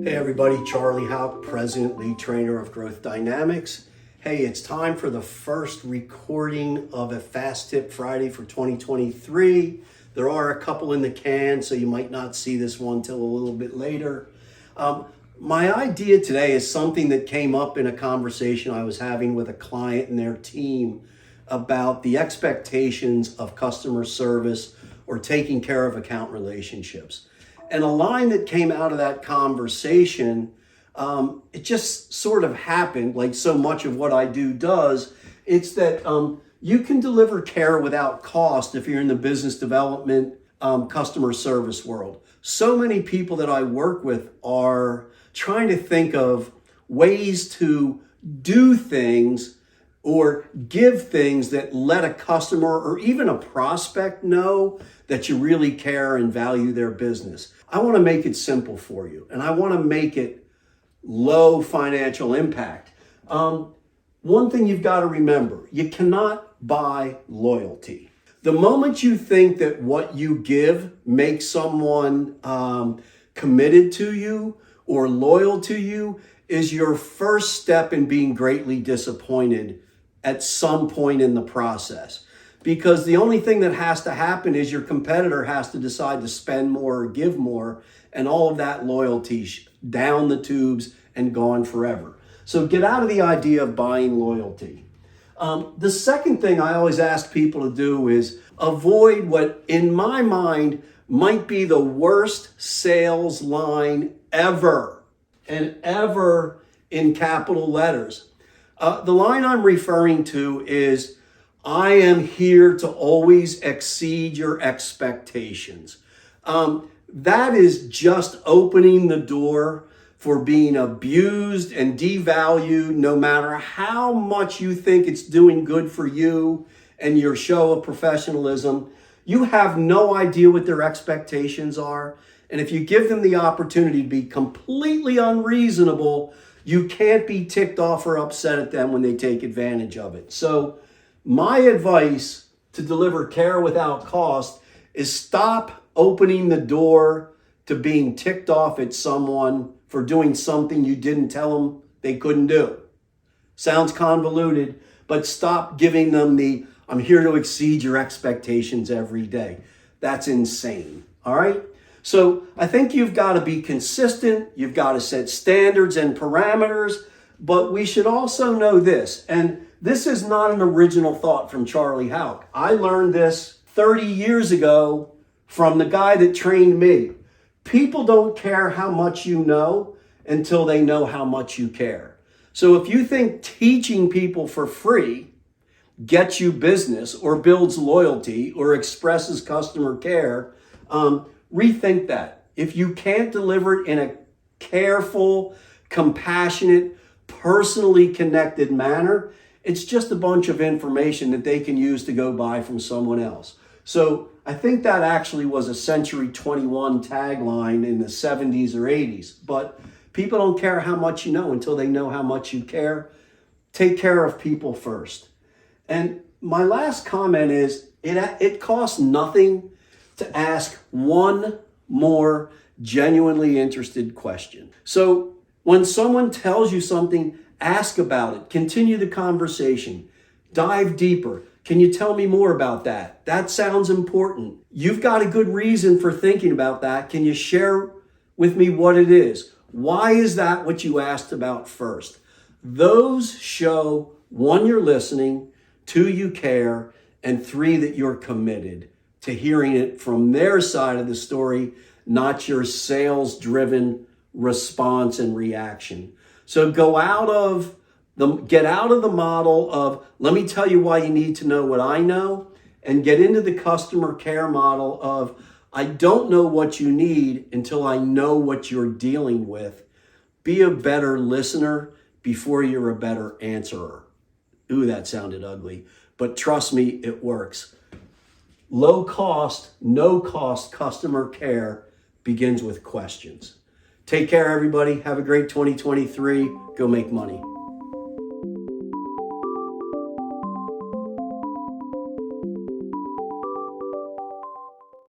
Hey everybody, Charlie Hauck, President, Lead Trainer of Growth Dynamics. Hey, it's time for the first recording of a Fast Tip Friday for 2023. There are a couple in the can, so you might not see this one till a little bit later. My idea today is something that came up in a conversation I was having with a client and their team about the expectations of customer service or taking care of account relationships. And a line that came out of that conversation, it just sort of happened, like so much of what I do does. It's that you can deliver care without cost if you're in the business development, customer service world. So many people that I work with are trying to think of ways to do things or give things that let a customer or even a prospect know that you really care and value their business. I want to make it simple for you, and I want to make it low financial impact. One thing you've got to remember, you cannot buy loyalty. The moment you think that what you give makes someone committed to you or loyal to you is your first step in being greatly disappointed at some point in the process. Because the only thing that has to happen is your competitor has to decide to spend more or give more, and all of that loyalty down the tubes and gone forever. So get out of the idea of buying loyalty. The second thing I always ask people to do is avoid what, in my mind, might be the worst sales line ever, and ever in capital letters. The line I'm referring to is, I am here to always exceed your expectations. That is just opening the door for being abused and devalued, no matter how much you think it's doing good for you and your show of professionalism. You have no idea what their expectations are. And if you give them the opportunity to be completely unreasonable, you can't be ticked off or upset at them when they take advantage of it. So my advice to deliver care without cost is stop opening the door to being ticked off at someone for doing something you didn't tell them they couldn't do. Sounds convoluted, but stop giving them the, I'm here to exceed your expectations every day. That's insane, all right? So I think you've got to be consistent. You've got to set standards and parameters, but we should also know this, and this is not an original thought from Charlie Hauck. I learned this 30 years ago from the guy that trained me. People don't care how much you know until they know how much you care. So if you think teaching people for free gets you business or builds loyalty or expresses customer care, rethink that. If you can't deliver it in a careful, compassionate, personally connected manner, it's just a bunch of information that they can use to go buy from someone else. So I think that actually was a Century 21 tagline in the 70s or 80s. But people don't care how much you know until they know how much you care. Take care of people first. And my last comment is it costs nothing to ask one more genuinely interested question. So when someone tells you something, ask about it. Continue the conversation. Dive deeper. Can you tell me more about that? That sounds important. You've got a good reason for thinking about that. Can you share with me what it is? Why is that what you asked about first? Those show, one, you're listening, two, you care, and three, that you're committed to hearing it from their side of the story, not your sales-driven response and reaction. So get out of the model of, let me tell you why you need to know what I know, and get into the customer care model of, I don't know what you need until I know what you're dealing with. Be a better listener before you're a better answerer. Ooh, that sounded ugly, but trust me, it works. Low cost, no cost customer care begins with questions. Take care, everybody. Have a great 2023. Go make money.